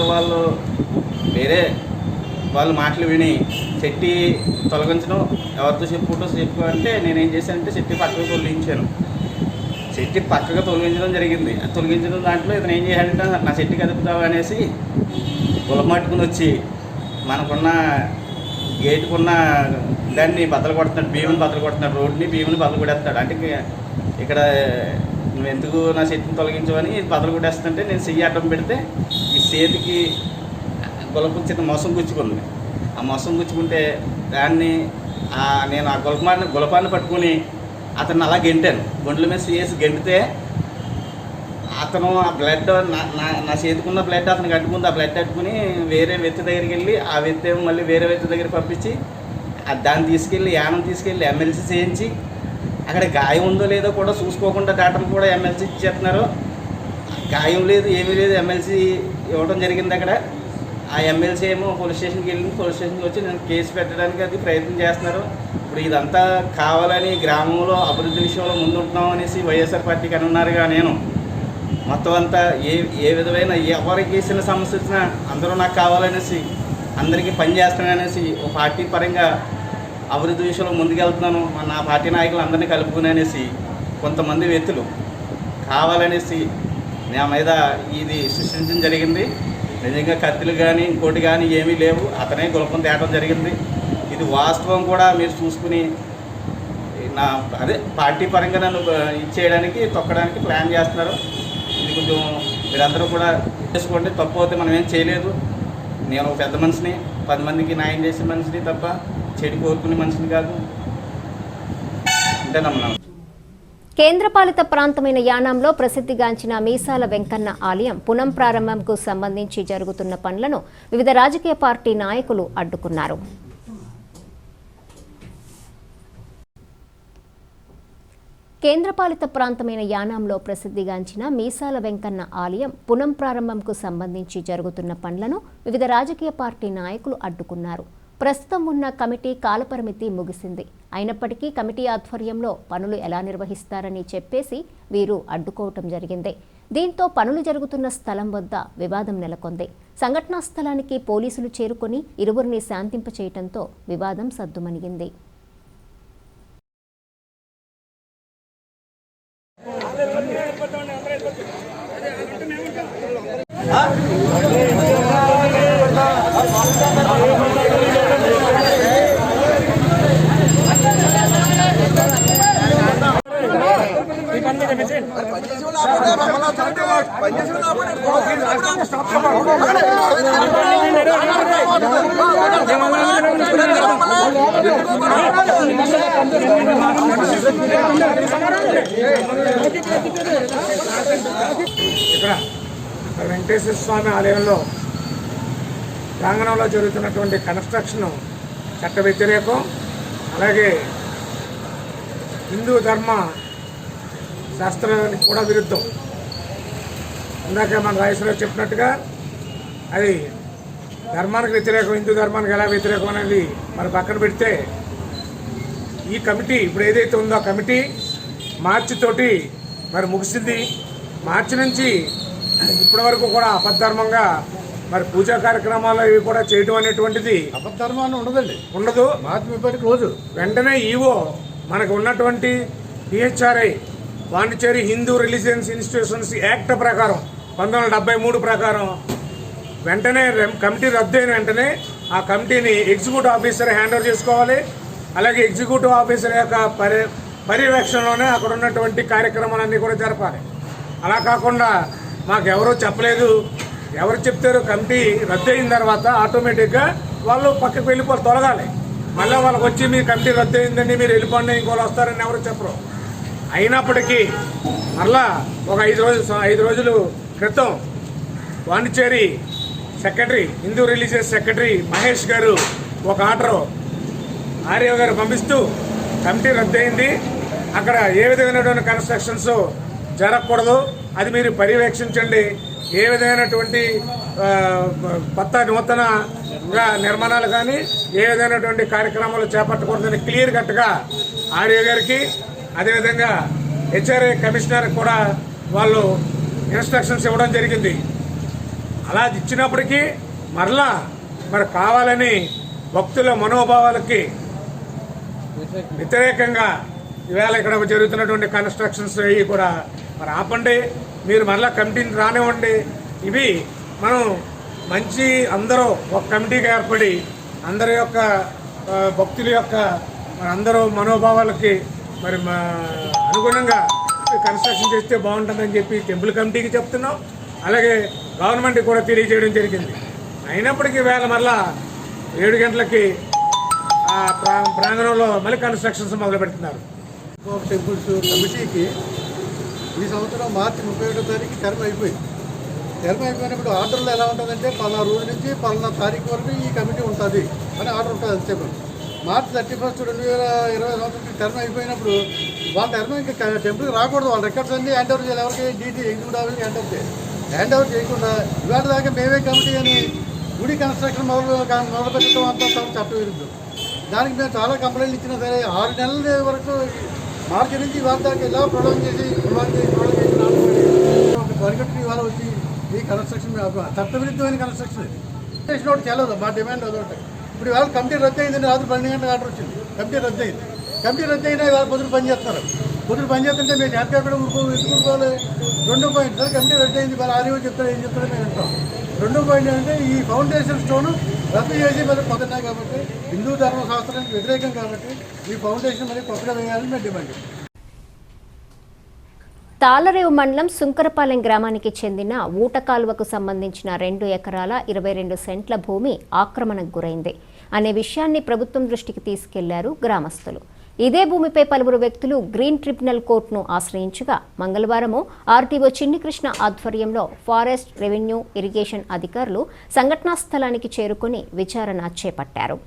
వాళ్ళు మాటలు విని చెట్టి తొలగించడం, ఎవరితో చెప్పు అంటే నేనేం చేశానంటే చెట్టి పక్కకు తొలగించాను. చెట్టి పక్కగా తొలగించడం జరిగింది. ఆ తొలగించడం దాంట్లో ఇతను ఏం చేయాలంటే నా చెట్టు కదుపుతావు అనేసి గులమాట్టుకుని వచ్చి మనకున్న గేటుకున్న దాన్ని బద్దలు కొడుతున్నాడు, భీముని బద్దలు కొడుతున్నాడు, రోడ్ని భీముని బద్దలు కొడేస్తాడు. అంటే ఇక్కడ నువ్వు ఎందుకు నా చెట్టుని తొలగించవని బద్దలు కొట్టేస్తుంటే నేను చెయ్యి అడ్డం పెడితే ఈ చేతికి గులపుచ్చిన మొసం గుచ్చుకుంది. ఆ మొసం గుచ్చుకుంటే దాన్ని నేను ఆ గులపాన్ని పట్టుకుని అతను అలా గెంటాను. గుండెల మీద వేసి గెంటితే అతను ఆ బ్లడ్ నా చేతికున్న బ్లడ్ అతనికి అట్టుకుంది. ఆ బ్లడ్ అట్టుకుని వేరే వ్యక్తి దగ్గరికి వెళ్ళి ఆ వ్యక్తి ఏమో మళ్ళీ వేరే వ్యక్తి దగ్గర పంపించి దాన్ని తీసుకెళ్ళి యానం తీసుకెళ్ళి ఎమ్మెల్సీ చేయించి అక్కడ గాయం ఉందో లేదో కూడా చూసుకోకుండా డాక్టర్లు కూడా ఎమ్మెల్సీ ఇచ్చేస్తున్నారు. గాయం లేదు, ఏమీ లేదు, ఎమ్మెల్సీ ఇవ్వడం జరిగింది. అక్కడ ఆ ఎమ్మెల్సీ ఏమో పోలీస్ స్టేషన్కి వెళ్ళింది. పోలీస్ స్టేషన్కి వచ్చి నేను కేసు పెట్టడానికి అది ప్రయత్నం చేస్తున్నారు. ఇప్పుడు ఇదంతా కావాలని గ్రామంలో అభివృద్ధి విషయంలో ముందుంటున్నాం అనేసి వైఎస్ఆర్ పార్టీకి అనున్నారుగా. నేను మొత్తం అంతా ఏ విధమైన ఎవరికి వేసిన సమస్య వచ్చినా అందరూ నాకు కావాలనేసి అందరికీ పనిచేస్తాననేసి ఒక పార్టీ పరంగా అభివృద్ధి విషయంలో ముందుకెళ్తున్నాను. నా పార్టీ నాయకులు అందరినీ కలుపుకునేసి కొంతమంది వ్యక్తులు కావాలనేసి నా మీద ఇది సృష్టించడం జరిగింది. నిజంగా కత్తులు కానీ ఇంకోటి కానీ ఏమీ లేవు. అతనే గులపం తేవడం జరిగింది. ఇది వాస్తవం కూడా మీరు చూసుకుని నా పార్టీ పరంగా నన్ను ఇచ్చేయడానికి తొక్కడానికి ప్లాన్ చేస్తున్నారు. ఇది కొంచెం మీరందరూ కూడా చేసుకోండి. తప్పు అయితే మనం ఏం చేయలేదు. నేను ఒక పెద్ద మనిషిని, 10 మందికి న్యాయం చేసే మనిషిని తప్ప చెడు కోరుకునే మనిషిని కాదు. అంతేనమ్మా. కేంద్రపాలిత ప్రాంతమైన యానాంలో ప్రసిద్ధిగాంచిన మీసాల వెంకన్న ఆలయం పునఃప్రారంభంకు సంబంధించి జరుగుతున్న పనులను వివిధ రాజకీయ పార్టీ నాయకులు అడ్డుకున్నారు. కేంద్రపాలిత ప్రాంతమైన యానాంలో ప్రసిద్ధిగాంచిన మీసాల వెంకన్న ఆలయం పునఃప్రారంభంకు సంబంధించి జరుగుతున్న పనులను వివిధ రాజకీయ పార్టీ నాయకులు అడ్డుకున్నారు. ప్రస్తుతం ఉన్న కమిటీ కాలపరిమితి ముగిసింది. అయినప్పటికీ కమిటీ ఆధ్వర్యంలో పనులు ఎలా నిర్వహిస్తారని చెప్పేసి వీరు అడ్డుకోవటం జరిగింది. దీంతో పనులు జరుగుతున్న స్థలం వద్ద వివాదం నెలకొంది. సంఘటనా స్థలానికి పోలీసులు చేరుకొని ఇరువురిని శాంతింపచేయటంతో వివాదం సద్దుమణిగింది. ఇక్కడ వెంకటేశ్వర స్వామి ఆలయంలో ప్రాంగణంలో జరుగుతున్నటువంటి కన్స్ట్రక్షన్ చట్ట వ్యతిరేకం. అలాగే హిందూ ధర్మ శాస్త్రానికి కూడా విరుద్ధం. ఇందాక మన రాజేశ్వరరావు చెప్పినట్టుగా అది ధర్మానికి వ్యతిరేకం. హిందూ ధర్మానికి ఎలా వ్యతిరేకం అనేది మన పక్కన పెడితే ఈ కమిటీ ఇప్పుడు ఏదైతే ఉందో ఆ కమిటీ మార్చి తోటి మరి ముగిసింది. మార్చి నుంచి ఇప్పటి వరకు కూడా అపద్ధర్మంగా మరి పూజా కార్యక్రమాలు ఇవి కూడా చేయడం అనేటువంటిది అపద్ధర్మాన్ని ఉండదండి, ఉండదు. మార్చి ఇప్పటికి రోజు వెంటనే ఈవో మనకు ఉన్నటువంటి PHRI Pondicherry Hindu religions institutions act ప్రకారం 1973 ప్రకారం వెంటనే కమిటీ రద్దు అయిన వెంటనే ఆ కమిటీని ఎగ్జిక్యూటివ్ ఆఫీసర్ హ్యాండ్ ఓవర్ చేసుకోవాలి. అలాగే ఎగ్జిక్యూటివ్ ఆఫీసర్ యొక్క పర్యవేక్షణలోనే అక్కడ ఉన్నటువంటి కార్యక్రమాలన్నీ కూడా జరపాలి. అలా కాకుండా మాకెవరూ చెప్పలేదు, ఎవరు చెప్తారు కమిటీ రద్దు అయిన తర్వాత ఆటోమేటిక్గా వాళ్ళు పక్కకు వెళ్ళిపోయి తొలగాలి. మళ్ళీ వాళ్ళకి వచ్చి మీ కమిటీ రద్దు అయిందండి మీరు వెళ్ళిపోండి ఇంకోళ్ళు వస్తారని ఎవరు చెప్పరు. అయినప్పటికీ మరలా ఒక 5 రోజుల క్రితం Pondicherry secretary Hindu religious secretary Mahesh గారు ఒక ఆర్డర్ ఆర్యో గారు పంపిస్తూ కమిటీ రద్దు అయింది, అక్కడ ఏ విధమైనటువంటి కన్స్ట్రక్షన్స్ జరగకూడదు, అది మీరు పర్యవేక్షించండి, ఏ విధమైనటువంటి కొత్త నూతనగా నిర్మాణాలు కానీ ఏ విధమైనటువంటి కార్యక్రమాలు చేపట్టకూడదని క్లియర్ కట్గా ఆర్యో గారికి అదేవిధంగా HRA కమిషనర్ కూడా వాళ్ళు ఇన్స్ట్రక్షన్స్ ఇవ్వడం జరిగింది. అలా ఇచ్చినప్పటికీ మరలా మరి కావాలని భక్తుల మనోభావాలకి వ్యతిరేకంగా ఈవేళ ఇక్కడ జరుగుతున్నటువంటి కన్స్ట్రక్షన్స్ అవి కూడా మరి ఆపండి, మీరు మరలా కమిటీని రానివ్వండి. ఇవి మనం మంచి అందరూ ఒక కమిటీగా ఏర్పడి అందరి యొక్క భక్తుల యొక్క అందరూ మనోభావాలకి మరి అనుగుణంగా కన్స్ట్రక్షన్ చేస్తే బాగుంటుందని చెప్పి టెంపుల్ కమిటీకి చెప్తున్నాం. అలాగే గవర్నమెంట్కి కూడా తెలియజేయడం జరిగింది. అయినప్పటికీ వేళ మళ్ళా 7 గంటలకి ఆ ప్రాంగణంలో మళ్ళీ కన్స్ట్రక్షన్స్ మొదలు పెడుతున్నారు. టెంపుల్స్ కమిటీకి ఈ సంవత్సరం మార్చి 31వ తారీఖు టర్మ్ అయిపోయింది. టర్మ్ అయిపోయినప్పుడు ఆర్డర్లో ఎలా ఉంటుందంటే పలానా రోజు నుంచి పలానా తారీఖు వరకు ఈ కమిటీ ఉంటుంది అని ఆర్డర్ ఉంటుంది. అంతే మార్చి 31, 2020 సంవత్సరం టర్మ్ అయిపోయినప్పుడు వాళ్ళ టర్మ్ ఇంకా టెంపుల్కి రాకూడదు. వాళ్ళ రికార్డ్స్ అన్నీ హ్యాండ్ ఓవర్ చేయాలి. ఎవరికి డీటీ ఎగ్జిక్యూటివ్ ఆఫీస్కి హ్యాండ్ ఓవర్ చేయకుండా ఇవాళ దాకా మేమే కమిటీ అని గుడి కన్స్ట్రక్షన్ మొదలు పెట్టడం అంతా చట్టం విరుద్ధం. దానికి మేము చాలా కంప్లైంట్లు ఇచ్చినా సరే 6 నెలల వరకు మార్చి నుంచి ఇవాళ దాకా ఇలా ప్రొలాంగ్ చేసి పరిగెట్టుకు ఇవాళ వచ్చి ఈ కన్స్ట్రక్షన్ చట్టవిరుద్ధమైన కన్స్ట్రక్షన్ చేసిన ఒకటి చెల్లదు. మా డిమాండ్ అదొకటి. ఇప్పుడు ఇవాళ కమిటీ రద్దు అయిందని రాత్రి 12 గంటలకు ఆర్డర్ వచ్చింది. కమిటీ రద్దు అయింది. కమిటీ రద్దు అయినా ఇవాళ పొద్దులు పనిచేస్తున్నారు. పొద్దులు పనిచేస్తుంటే మేము జాతీయ కూడా ఎదుర్కోవాలి. 2 పాయింట్ సార్ కమిటీ రద్దు అయింది. మరి ఆర్యో చెప్తారు ఏం చెప్తారో మేము వింటాం. 2 పాయింట్ అంటే ఈ ఫౌండేషన్ స్టోన్ రద్దు చేసి మరి పొందుతున్నాయి కాబట్టి హిందూ ధర్మశాస్త్రానికి వ్యతిరేకం కాబట్టి ఈ ఫౌండేషన్ మరి కొత్తగా వేయాలని మేము డిమాండ్ చేస్తాం. తాళరేవు మండలం సుంకరపాలెం గ్రామానికి చెందిన ఊట కాలువకు సంబంధించిన 2 ఎకరాల 22 సెంట్ల భూమి ఆక్రమణకు గురైంది అనే విషయాన్ని ప్రభుత్వం దృష్టికి తీసుకెళ్లారు గ్రామస్తులు. ఇదే భూమిపై పలువురు వ్యక్తులు గ్రీన్ ట్రిబ్యునల్ కోర్టును ఆశ్రయించగా మంగళవారం ఆర్టీఓ చిన్నికృష్ణ ఆధ్వర్యంలో ఫారెస్ట్, రెవెన్యూ, ఇరిగేషన్ అధికారులు సంఘటనా స్థలానికి చేరుకుని విచారణ చేపట్టారు.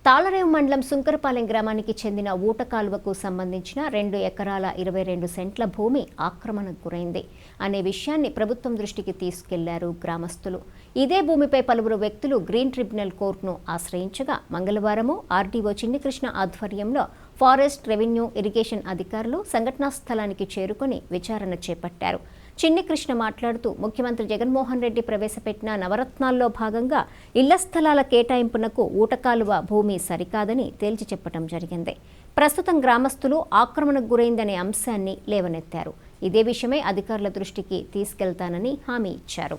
తాళరేవు మండలం సుంకరపాలెం గ్రామానికి చెందిన ఊట కాలువకు సంబంధించిన 2 ఎకరాల 22 సెంట్ల భూమి ఆక్రమణకు గురైంది అనే విషయాన్ని ప్రభుత్వం దృష్టికి తీసుకెళ్లారు గ్రామస్తులు. ఇదే భూమిపై పలువురు వ్యక్తులు గ్రీన్ ట్రిబ్యునల్ కోర్టును ఆశ్రయించగా మంగళవారం ఆర్టీఓ చిన్నికృష్ణ ఆధ్వర్యంలో ఫారెస్ట్, రెవెన్యూ, ఇరిగేషన్ అధికారులు సంఘటనా స్థలానికి చేరుకుని విచారణ చేపట్టారు. చిన్నికృష్ణ మాట్లాడుతూ ముఖ్యమంత్రి జగన్మోహన్ రెడ్డి ప్రవేశపెట్టిన నవరత్నాల్లో భాగంగా ఇళ్ల స్థలాల కేటాయింపునకు ఊటకాలువ భూమి సరికాదని తేల్చి చెప్పడం జరిగింది. ప్రస్తుతం గ్రామస్తులు ఆక్రమణకు గురైందనే అంశాన్ని లేవనెత్తారు. ఇదే విషయమై అధికారుల దృష్టికి తీసుకెళ్తానని హామీ ఇచ్చారు.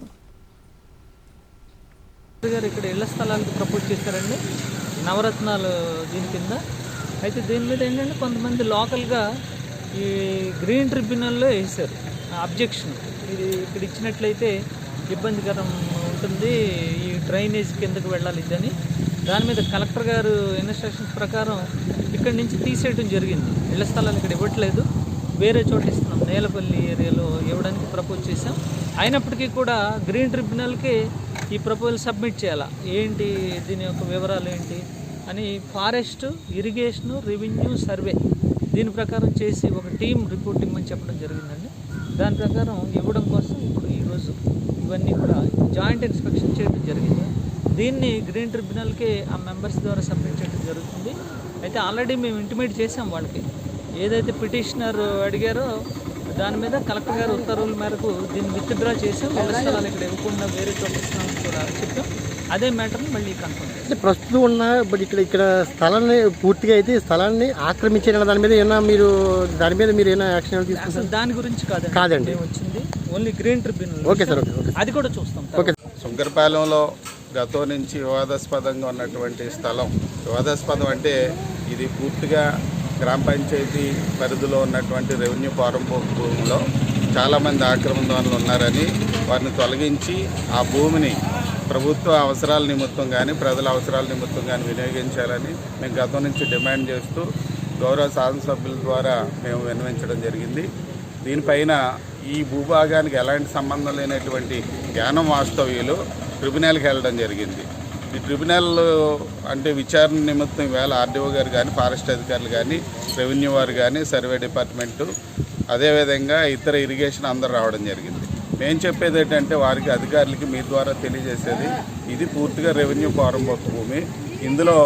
ఇక్కడ ఇళ్ల స్థలాలకు ప్రపోజ్ చేశారండి నవరత్నాలు దీని కింద. అయితే దీని మీద ఏంటంటే కొంతమంది లోకల్గా ఈ గ్రీన్ ట్రిబ్యునల్లో వేశారు అబ్జెక్షన్. ఇది ఇక్కడ ఇచ్చినట్లయితే ఇబ్బందికరం ఉంటుంది, ఈ డ్రైనేజ్ కిందకు వెళ్ళాలి ఇదని. దాని మీద కలెక్టర్ గారు ఇన్స్ట్రక్షన్స్ ప్రకారం ఇక్కడి నుంచి తీసేయడం జరిగింది. ఇళ్ల స్థలాలు ఇక్కడ ఇవ్వట్లేదు, వేరే చోట ఇస్తున్నాం. నేలపల్లి ఏరియాలో ఇవ్వడానికి ప్రపోజ్ చేశాం. అయినప్పటికీ కూడా గ్రీన్ ట్రిబ్యునల్కి ఈ ప్రపోజల్ సబ్మిట్ చేయాలా, ఏంటి దీని యొక్క వివరాలు ఏంటి అని ఫారెస్ట్, ఇరిగేషను, రెవెన్యూ, సర్వే దీని ప్రకారం చేసి ఒక టీం రిపోర్ట్ ఇమ్మని చెప్పడం జరిగిందండి. దాని ప్రకారం ఇవ్వడం కోసం ఇప్పుడు ఈరోజు ఇవన్నీ కూడా జాయింట్ ఇన్స్పెక్షన్ చేయడం జరిగింది. దీన్ని గ్రీన్ ట్రిబ్యునల్కి ఆ మెంబర్స్ ద్వారా సబ్మిట్ చేయడం జరుగుతుంది. అయితే ఆల్రెడీ మేము ఇంటిమేట్ చేసాం వాళ్ళకి, ఏదైతే పిటిషనర్ అడిగారో దాని మీద కలెక్టర్ గారు ఉత్తర్వుల మేరకు దీన్ని విత్డ్రా చేసాం. ఇళ్ల స్థలాలు ఇక్కడ ఇవ్వకుండా వేరే చోట ఇస్తున్నామని కూడా చెప్పాం. అదే మ్యాటర్ని మళ్ళీ కన్ఫర్మ్ చేస్తాం. ప్రస్తుతం ఉన్న బట్ ఇక్కడ స్థలాన్ని పూర్తిగా అయితే స్థలాన్ని ఆక్రమించిన దాని మీద ఏమైనా మీరు ఏమైనా యాక్షన్ తీసుకుంటారు? దాని గురించి కాదండి వచ్చింది only green tribunal. Okay sir, okay, అది కూడా చూస్తాం. ఓకే. సుంకరపాలెంలో గతం నుంచి వివాదాస్పదంగా ఉన్నటువంటి స్థలం, వివాదాస్పదం అంటే ఇది పూర్తిగా గ్రామ పంచాయతీ పరిధిలో ఉన్నటువంటి రెవెన్యూ పారంపోకు భూమిలో చాలామంది ఆక్రమణదారులు ఉన్నారని వారిని తొలగించి ఆ భూమిని ప్రభుత్వ అవసరాల నిమిత్తం కానీ ప్రజల అవసరాల నిమిత్తం కానీ వినియోగించాలని మేము గతం నుంచి డిమాండ్ చేస్తూ గౌరవ శాసనసభ్యుల ద్వారా మేము విన్నవించడం జరిగింది. దీనిపైన ఈ భూభాగానికి ఎలాంటి సంబంధం లేనటువంటి జ్ఞానం వాస్తవ్యులు ట్రిబ్యునల్కి వెళ్ళడం జరిగింది. ఈ ట్రిబ్యునల్ అంటే విచారణ నిమిత్తం ఈవేళ ఆర్డీఓ గారు కానీ, ఫారెస్ట్ అధికారులు కానీ, రెవెన్యూ వారు కానీ, సర్వే డిపార్ట్మెంటు, అదేవిధంగా ఇతర ఇరిగేషన్ అందరూ రావడం జరిగింది. మేము చెప్పేది ఏంటంటే వారికి అధికారులకి మీ ద్వారా తెలియజేసేది, ఇది పూర్తిగా రెవెన్యూ పారంపోకు భూమి, ఇందులో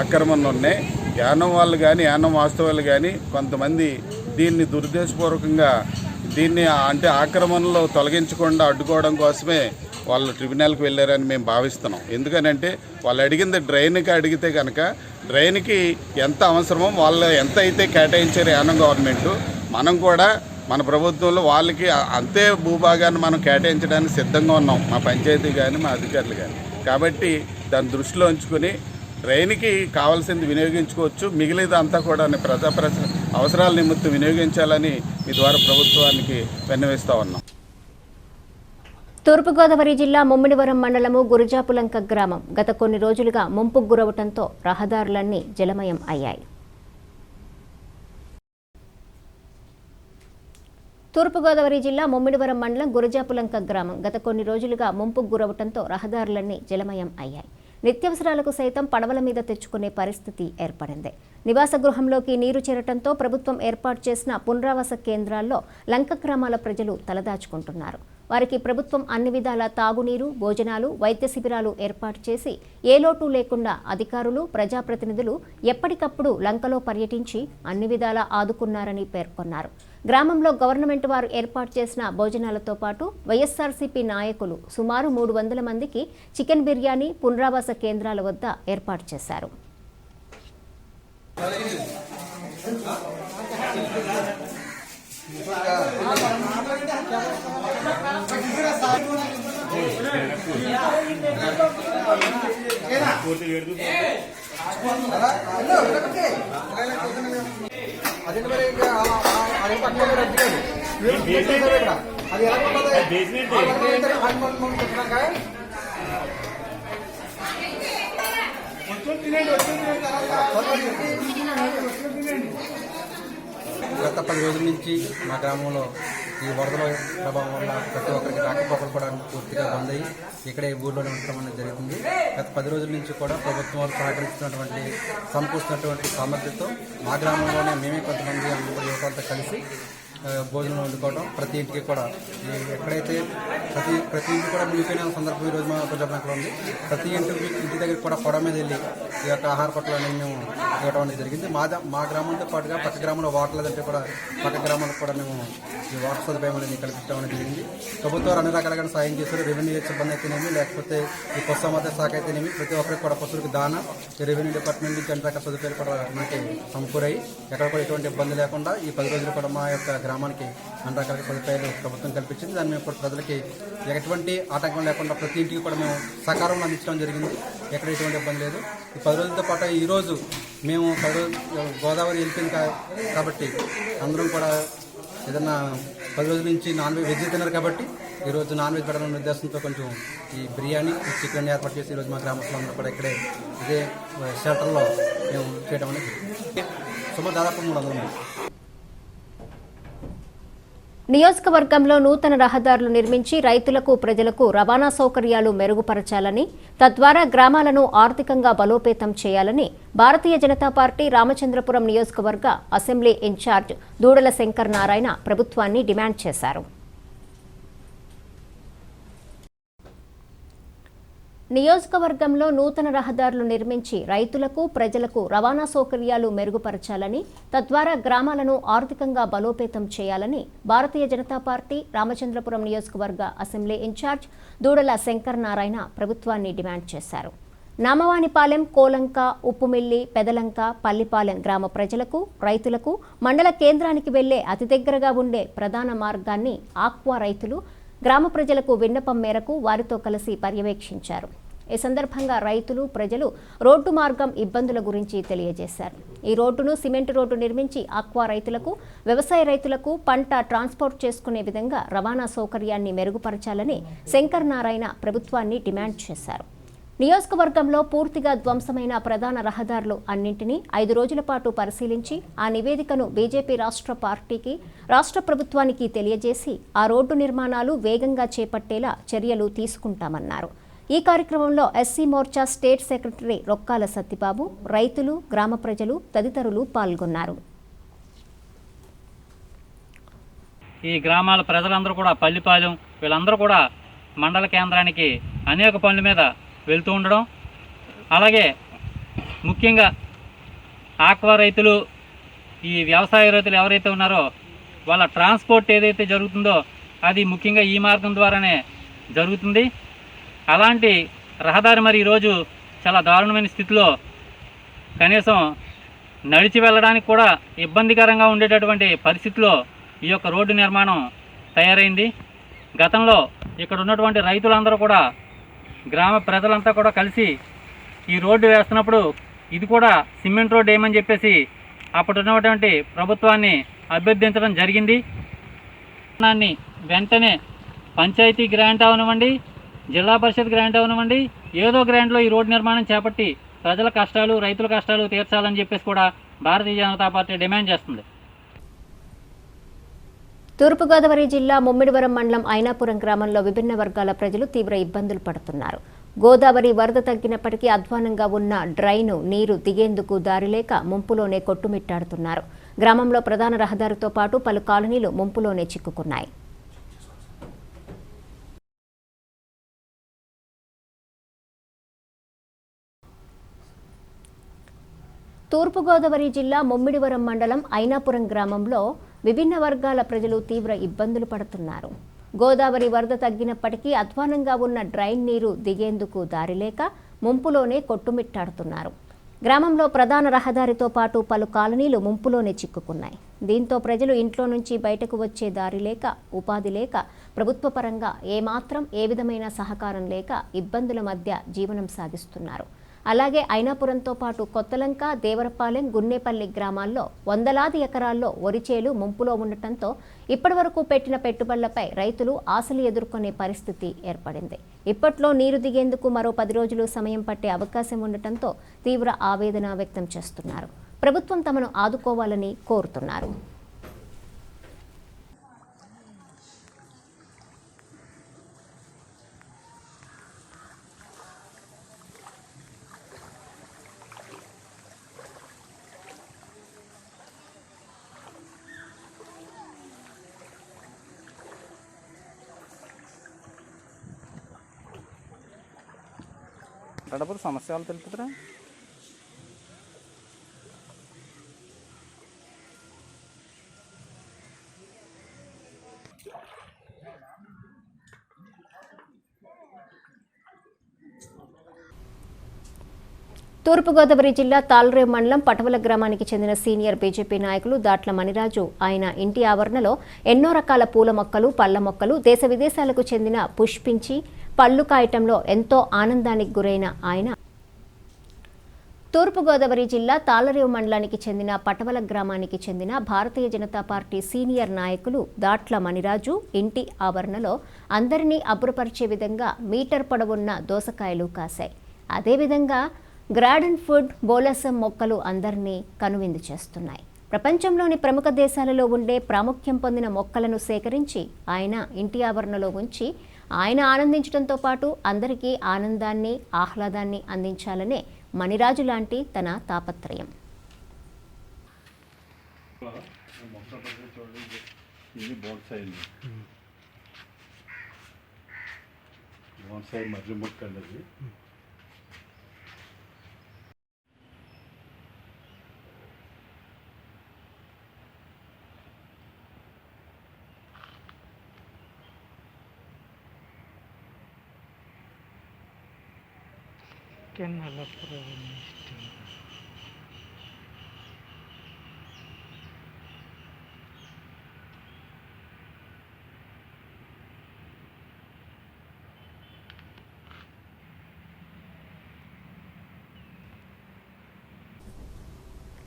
ఆక్రమణలు ఉన్నాయి. యానం వాళ్ళు కానీ, యానం వాస్తవాలు కానీ కొంతమంది దీన్ని దురుద్దేశపూర్వకంగా దీన్ని అంటే ఆక్రమణలో తొలగించకుండా అడ్డుకోవడం కోసమే వాళ్ళు ట్రిబ్యునల్కి వెళ్ళారని మేము భావిస్తున్నాం. ఎందుకనంటే వాళ్ళు అడిగింది డ్రైన్కి అడిగితే కనుక డ్రైన్కి ఎంత అవసరమో వాళ్ళు ఎంత అయితే కేటాయించారు యానం గవర్నమెంటు, మనం కూడా మన ప్రభుత్వంలో వాళ్ళకి అంతే భూభాగాన్ని మనం కేటాయించడానికి సిద్ధంగా ఉన్నాం, మా పంచాయతీ కానీ మా అధికారులు కానీ. కాబట్టి దాన్ని దృష్టిలో ఉంచుకొని డ్రైన్కి కావాల్సింది వినియోగించుకోవచ్చు, మిగిలిది అంతా కూడా ప్రజా అవసరాల నిమిత్తం వినియోగించాలని మీ ద్వారా ప్రభుత్వానికి విన్నవిస్తూ ఉన్నాం. తూర్పుగోదావరి జిల్లా ముమ్మిడివరం మండలము గురజాపులంక గ్రామం గత కొన్ని రోజులుగా ముంపుకు గురవడంతో రహదారులన్నీ జలమయం అయ్యాయి. తూర్పుగోదావరి జిల్లా ముమ్మిడివరం మండలం గురజాపులంక గ్రామం గత కొన్ని రోజులుగా ముంపుకు గురవడంతో రహదారులన్నీ జలమయం అయ్యాయి. నిత్యావసరాలకు సైతం పడవల మీద తెచ్చుకునే పరిస్థితి ఏర్పడింది. నివాస గృహంలోకి నీరు చేరటంతో ప్రభుత్వం ఏర్పాటు చేసిన పునరావాస కేంద్రాల్లో లంక గ్రామాల ప్రజలు తలదాచుకుంటున్నారు. వారికి ప్రభుత్వం అన్ని విధాల తాగునీరు, భోజనాలు, వైద్య శిబిరాలు ఏర్పాటు చేసి ఏ లోటు లేకుండా అధికారులు, ప్రజాప్రతినిధులు ఎప్పటికప్పుడు లంకలో పర్యటించి అన్ని విధాలా ఆదుకున్నారని పేర్కొన్నారు. గ్రామంలో గవర్నమెంట్ వారు ఏర్పాటు చేసిన భోజనాలతో పాటు వైఎస్ఆర్సీపీ నాయకులు సుమారు 300 మందికి చికెన్ బిర్యానీ పునరావాస కేంద్రాల వద్ద ఏర్పాటు చేశారు. గత 10 రోజుల నుంచి మా గ్రామంలో ఈ వరదల ప్రభావం వల్ల ప్రతి ఒక్కరికి రాకపోకలు కూడా పూర్తిగా బంద్ అయ్యి ఇక్కడే ఊళ్ళోనే ఉండటం అనేది జరుగుతుంది. గత 10 రోజుల నుంచి కూడా ప్రభుత్వం సహకరిస్తున్నటువంటి సమకూర్చున్నటువంటి సామర్థ్యంతో మా గ్రామంలోనే మేమే కొంతమంది అందరూ యువకులతో కలిసి భోజనం వండుకోవడం, ప్రతి ఇంటికి కూడా ఎక్కడైతే ప్రతి ఇంటికి కూడా మునిగిపోయిన సందర్భం ఈరోజు మా గురజాపులంకలో ఉంది. ప్రతి ఇంటి దగ్గర కూడా పొడ మీద వెళ్ళి ఈ యొక్క ఆహార పొట్లాన్ని మేము ఇవ్వడం అనేది జరిగింది. మా గ్రామంతో పాటుగా పక్క గ్రామంలో వాటర్ లేదంటే కూడా పక్క గ్రామాలకు కూడా మేము ఈ వాటర్ సదుపాయం అనేది కల్పించడం అనేది జరిగింది. ప్రభుత్వాలు అన్ని రకాలుగా సాయం చేశారు. రెవెన్యూ సిబ్బంది అయితేనేమి, లేకపోతే ఈ పశుసంవర్ధక శాఖ అయితేనేమి, ప్రతి ఒక్కరికి కూడా పశువులకు దాన ఈ రెవెన్యూ డిపార్ట్మెంట్ నుంచి అన్ని రకాల సదుపాయాలు కూడా మనకి సమకూరాయి. ఎక్కడ కూడా ఎటువంటి ఇబ్బంది లేకుండా ఈ 10 రోజులు కూడా మా యొక్క గ్రామానికి అన్ని రకాల సదుపాయాలు ప్రభుత్వం కల్పించింది. దాన్ని మేము కూడా ప్రజలకి ఎటువంటి ఆటంకం లేకుండా ప్రతి ఇంటికి కూడా మేము సకాలంలో అందించడం జరిగింది. ఎక్కడ ఎటువంటి ఇబ్బంది లేదు. ఈ 10 రోజులతో పాటు ఈరోజు మేము 10 రోజులు గోదావరి వెళ్ళిపోయింది కాబట్టి అందరం కూడా ఏదన్నా 10 రోజుల నుంచి వెజ్ తిన్నారు కాబట్టి ఈరోజు వెజ్ పెట్టడం ఉద్దేశంతో కొంచెం ఈ బిర్యానీ, చికెన్ ఏర్పాటు చేసి ఈరోజు మా గ్రామస్తులందరూ కూడా ఇక్కడే ఇదే షెల్టర్లో మేము చేయడం అనేది సుమారు దాదాపు 300 మంది. నియోజకవర్గంలో నూతన రహదారులు నిర్మించి రైతులకు, ప్రజలకు రవాణా సౌకర్యాలు మెరుగుపరచాలని, తద్వారా గ్రామాలను ఆర్థికంగా బలోపేతం చేయాలని భారతీయ జనతా పార్టీ రామచంద్రపురం నియోజకవర్గ అసెంబ్లీ ఇన్ఛార్జ్ దూడల శంకర్ నారాయణ ప్రభుత్వాన్ని డిమాండ్ చేశారు. నియోజకవర్గంలో నూతన రహదారులు నిర్మించి రైతులకు, ప్రజలకు రవాణా సౌకర్యాలు మెరుగుపరచాలని, తద్వారా గ్రామాలను ఆర్థికంగా బలోపేతం చేయాలని భారతీయ జనతా పార్టీ రామచంద్రపురం నియోజకవర్గ అసెంబ్లీ ఇన్ఛార్జ్ దూడల శంకర్ నారాయణ ప్రభుత్వాన్ని డిమాండ్ చేశారు. నామవానిపాలెం, కోలంక, ఉప్పుమిల్లి, పెదలంక, పల్లిపాలెం గ్రామ ప్రజలకు, రైతులకు మండల కేంద్రానికి వెళ్లే అతి దగ్గరగా ఉండే ప్రధాన మార్గాన్ని ఆక్వా రైతులు గ్రామ ప్రజలకు విన్నపం మేరకు వారితో కలిసి పర్యవేక్షించారు. ఈ సందర్భంగా రైతులు, ప్రజలు రోడ్డు మార్గం ఇబ్బందుల గురించి తెలియజేశారు. ఈ రోడ్డును సిమెంట్ రోడ్డు నిర్మించి ఆక్వా రైతులకు, వ్యవసాయ రైతులకు పంట ట్రాన్స్పోర్ట్ చేసుకునే విధంగా రవాణా సౌకర్యాన్ని మెరుగుపరచాలని శంకర్ నారాయణ ప్రభుత్వాన్ని డిమాండ్ చేశారు. నియోజకవర్గంలో పూర్తిగా ధ్వంసమైన ప్రధాన రహదారులు అన్నింటినీ 5 రోజుల పాటు పరిశీలించి ఆ నివేదికను బీజేపీ రాష్ట్ర ప్రభుత్వానికి తెలియజేసి ఆ రోడ్డు నిర్మాణాలు వేగంగా చేపట్టేలా చర్యలు తీసుకుంటామన్నారు. ఈ కార్యక్రమంలో SC Morcha state secretary Rokkala Sattibabu, రైతులు, గ్రామ ప్రజలు తదితరులు పాల్గొన్నారు. ఈ గ్రామాల ప్రజలందరూ కూడా పల్లిపాలెం వీళ్ళందరూ కూడా మండల కేంద్రానికి అనేక పనుల మీద వెళ్తూ ఉండడం, అలాగే ముఖ్యంగా ఆక్వా రైతులు, ఈ వ్యవసాయ రైతులు ఎవరైతే ఉన్నారో వాళ్ళ ట్రాన్స్పోర్ట్ ఏదైతే జరుగుతుందో అది ముఖ్యంగా ఈ మార్గం ద్వారానే జరుగుతుంది. అలాంటి రహదారి మరి ఈరోజు చాలా దారుణమైన స్థితిలో కనీసం నడిచి వెళ్ళడానికి కూడా ఇబ్బందికరంగా ఉండేటటువంటి పరిస్థితిలో ఈ యొక్క రోడ్డు నిర్మాణం తయారైంది. గతంలో ఇక్కడ ఉన్నటువంటి రైతులందరూ కూడా, గ్రామ ప్రజలంతా కూడా కలిసి ఈ రోడ్డు వేస్తున్నప్పుడు ఇది కూడా సిమెంట్ రోడ్డు వేయమని చెప్పేసి అప్పుడు ఉన్నటువంటి ప్రభుత్వాన్ని అభ్యర్థించడం జరిగింది. వెంటనే పంచాయతీ గ్రాంట్ అవనివ్వండి, జిల్లా పరిషత్ గ్రాంట్ అవనివ్వండి, ఏదో గ్రాంట్లో ఈ రోడ్డు నిర్మాణం చేపట్టి ప్రజల కష్టాలు, రైతుల కష్టాలు తీర్చాలని చెప్పేసి కూడా భారతీయ జనతా పార్టీ డిమాండ్ చేస్తుంది. తూర్పుగోదావరి జిల్లా ముమ్మిడివరం మండలం ఐనాపురం గ్రామంలో విభిన్న వర్గాల ప్రజలు తీవ్ర ఇబ్బందులు పడుతున్నారు. గోదావరి వరద తగ్గినప్పటికీ అధ్వానంగా ఉన్న డ్రైను నీరు దిగేందుకు దారిలేక ముంపులోనే కొట్టుమిట్టాడుతున్నారు. గ్రామంలో ప్రధాన రహదారితో పాటు పలు కాలనీలు ముంపులోనే చిక్కుకున్నాయి. తూర్పుగోదావరి జిల్లా ముమ్మిడివరం మండలం ఐనాపురం గ్రామంలో విభిన్న వర్గాల ప్రజలు తీవ్ర ఇబ్బందులు పడుతున్నారు. గోదావరి వరద తగ్గినప్పటికీ అధ్వానంగా ఉన్న డ్రైన్ నీరు దిగేందుకు దారిలేక ముంపులోనే కొట్టుమిట్టాడుతున్నారు. గ్రామంలో ప్రధాన రహదారితో పాటు పలు కాలనీలు ముంపులోనే చిక్కుకున్నాయి. దీంతో ప్రజలు ఇంట్లో నుంచి బయటకు వచ్చే దారి లేక, ఉపాధి లేక, ప్రభుత్వ పరంగా ఏ విధమైన సహకారం లేక ఇబ్బందుల మధ్య జీవనం సాగిస్తున్నారు. అలాగే ఐనాపురంతో పాటు కొత్తలంక, దేవరపాలెం, గున్నేపల్లి గ్రామాల్లో వందలాది ఎకరాల్లో వరిచేలు ముంపులో ఉండటంతో ఇప్పటివరకు పెట్టిన పెట్టుబడులపై రైతులు ఆశలు ఎదుర్కొనే పరిస్థితి ఏర్పడింది. ఇప్పట్లో నీరు దిగేందుకు మరో 10 రోజులు సమయం పట్టే అవకాశం ఉండటంతో తీవ్ర ఆవేదన వ్యక్తం చేస్తున్నారు. ప్రభుత్వం తమను ఆదుకోవాలని కోరుతున్నారు. మాట్లాడకపోతే సమస్య వాళ్ళు తెలుపుతారా? తూర్పుగోదావరి జిల్లా తాళ్రేవు మండలం పటవల గ్రామానికి చెందిన సీనియర్ బీజేపీ నాయకులు దాట్ల మణిరాజు ఆయన ఇంటి ఆవరణలో ఎన్నో రకాల పూల మొక్కలు, పళ్ల మొక్కలు, దేశ విదేశాలకు చెందిన పుష్పించి పళ్ళు కాయటంలో ఎంతో ఆనందానికి గురైన ఆయన తూర్పుగోదావరి జిల్లా తాళ్రేవు మండలానికి చెందిన పటవల గ్రామానికి చెందిన భారతీయ జనతా పార్టీ సీనియర్ నాయకులు దాట్ల మణిరాజు ఇంటి ఆవరణలో అందరినీ అబ్బురపరిచే విధంగా మీటర్ పొడవున్న దోసకాయలు కాశాయి. అదేవిధంగా గ్రాడన్ ఫుడ్, బోలసం మొక్కలు అందరినీ కనువిందు చేస్తున్నాయి. ప్రపంచంలోని ప్రముఖ దేశాలలో ఉండే ప్రాముఖ్యం పొందిన మొక్కలను సేకరించి ఆయన ఇంటి ఆవరణలో ఉంచి ఆయన ఆనందించడంతో పాటు అందరికీ ఆనందాన్ని, ఆహ్లాదాన్ని అందించాలనే మణిరాజు లాంటి తన తాపత్రయం.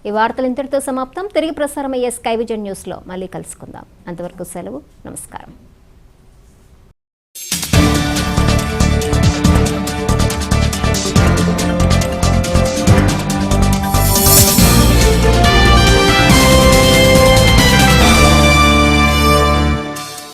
ఈ వార్తలు ఇంతటితో సమాప్తం. తిరిగి ప్రసారమయ్యే స్కై విజన్ న్యూస్లో మళ్ళీ కలుసుకుందాం. అంతవరకు సెలవు. నమస్కారం.